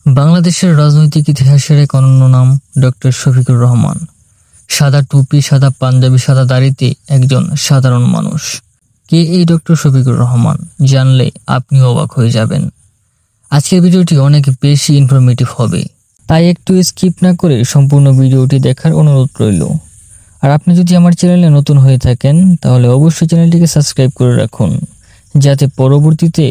বাংলাদেশের রাজনৈতিক ইতিহাসের এক অনন্য নাম ডক্টর শফিকুর রহমান। সাদা টুপি, সাদা পাঞ্জাবি, সাদা দাড়িতে একজন সাধারণ মানুষ। কে এই ডক্টর শফিকুর রহমান? জানলে আপনিও অবাক হয়ে যাবেন। আজকের ভিডিওটি অনেক বেশি ইনফরমেটিভ হবে, তাই একটু স্কিপ না করে সম্পূর্ণ ভিডিওটি দেখার অনুরোধ রইল। আর আপনি যদি আমার চ্যানেলে নতুন হয়ে থাকেন তাহলে অবশ্যই চ্যানেলটিকে সাবস্ক্রাইব করে রাখুন, যাতে পরবর্তীতে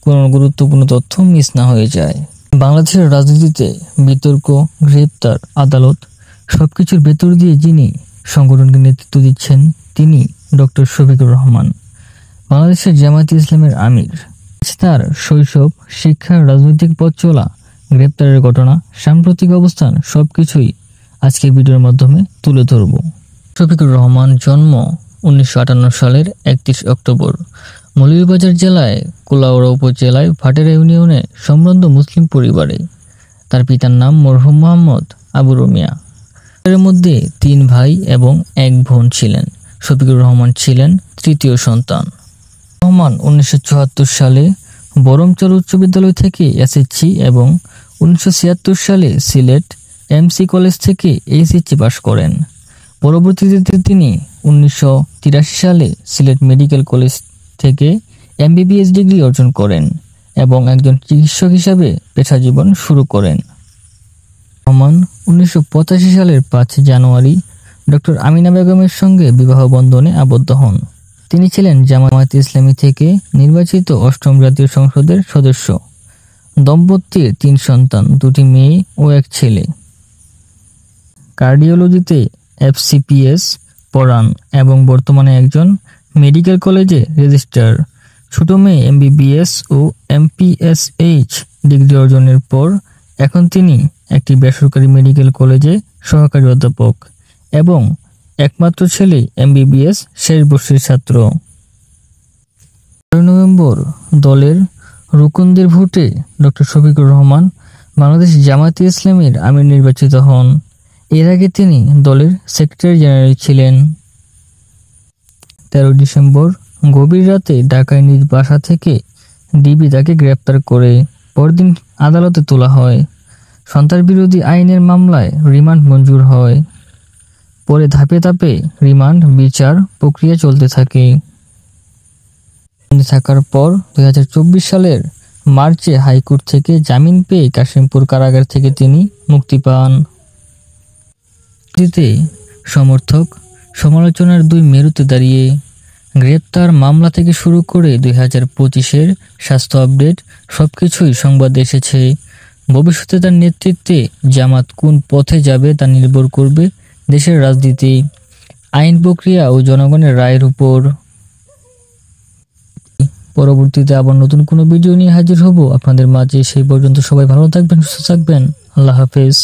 কোনো গুরুত্বপূর্ণ তথ্য মিস না হয়ে যায়। বাংলাদেশের রাজনীতিতে বিতর্ক, গ্রেপ্তার, আদালত সবকিছুর ভেতর দিয়ে যিনি সংগঠনকে নেতৃত্ব দিচ্ছেন তিনি ডক্টর শফিকুর রহমান, বাংলাদেশের জামায়াতে ইসলামের আমির। তার শৈশব, শিক্ষা, রাজনৈতিক পথ চলা, গ্রেপ্তারের ঘটনা, সাম্প্রতিক অবস্থান সবকিছুই আজকের ভিডিওর মাধ্যমে তুলে ধরব। শফিকুর রহমান জন্ম 1958 সালের 31 অক্টোবর মৌলভীবাজার জেলায় কুলাউড়া উপজেলায় ভাটেরা ইউনিয়নে সম্ভ্রান্ত মুসলিম পরিবারে। তার পিতার নাম মরহুম মোহাম্মদ আবু রুমিয়া। এর মধ্যে 3 ভাই এবং 1 বোন ছিলেন। শফিকুর রহমান ছিলেন তৃতীয় সন্তান। রহমান 1974 সালে বরমচর উচ্চ বিদ্যালয় থেকে এসএসসি এবং 1976 সালে সিলেট এমসি কলেজ থেকে এইচএসসি পাশ করেন। পরবর্তীতে তিনি 1983 সালে সিলেট মেডিকেল কলেজ থেকে এমবিবিএস ডিগ্রি অর্জন করেন এবং একজন চিকিৎসক হিসাবে পেশা জীবন শুরু করেন। রহমান 1985 সালের 5 জানুয়ারি ডক্টর আমিনা বেগমের সঙ্গে বিবাহ বন্ধনে আবদ্ধ হন। তিনি ছিলেন জামায়াতে ইসলামী থেকে নির্বাচিত 8ম জাতীয় সংসদের সদস্য। দম্পতির 3 সন্তান, 2টি মেয়ে ও 1 ছেলে। কার্ডিওলজিতে এফসিপিএস পড়ান এবং বর্তমানে একজন মেডিকেল কলেজে রেজিস্ট্রার। ছোট মেয়ে এমবিবিএস ও এমপিএসএইচ ডিগ্রি অর্জনের পর এখন তিনি একটি বেসরকারি মেডিকেল কলেজে সহকারী অধ্যাপক এবং একমাত্র ছেলে এমবিবিএস শেষ বর্ষের ছাত্র। 4 নভেম্বর দলের রুকনদের ভোটে ডক্টর শফিকুর রহমান বাংলাদেশ জামায়াতে ইসলামীর আমির নির্বাচিত হন। এর আগে তিনি দলের সেক্রেটারি জেনারেল ছিলেন। 13 ডিসেম্বর গভীর রাতে ঢাকায় নিজ বাসা থেকে ডিবি তাকে গ্রেপ্তার করে পরদিন আদালতে তোলা হয়। সন্ত্রাসবিরোধী আইনের মামলায় রিমান্ড মঞ্জুর হয়। পরে ধাপে ধাপে রিমান্ড বিচার প্রক্রিয়া চলতে থাকে। থাকার পর 2024 সালের মার্চে হাইকোর্ট থেকে জামিন পেয়ে কাশিমপুর কারাগার থেকে তিনি মুক্তি পান। সমর্থক সমালোচনার 2 মেরুতে দাঁড়িয়ে গ্রেপ্তার, মামলা থেকে শুরু করে 2025-এর স্বাস্থ্য আপডেট সবকিছুই সংবাদে এসেছে। ভবিষ্যতে তার নেতৃত্বে জামাত কোন পথে যাবে তা নির্ভর করবে দেশের রাজনীতি, আইন প্রক্রিয়া ও জনগণের রায়ের উপর। পরবর্তীতে আবার নতুন কোনো ভিডিও নিয়ে হাজির হব আপনাদের মাঝে। সেই পর্যন্ত সবাই ভালো থাকবেন, সুস্থ থাকবেন। আল্লাহ হাফেজ।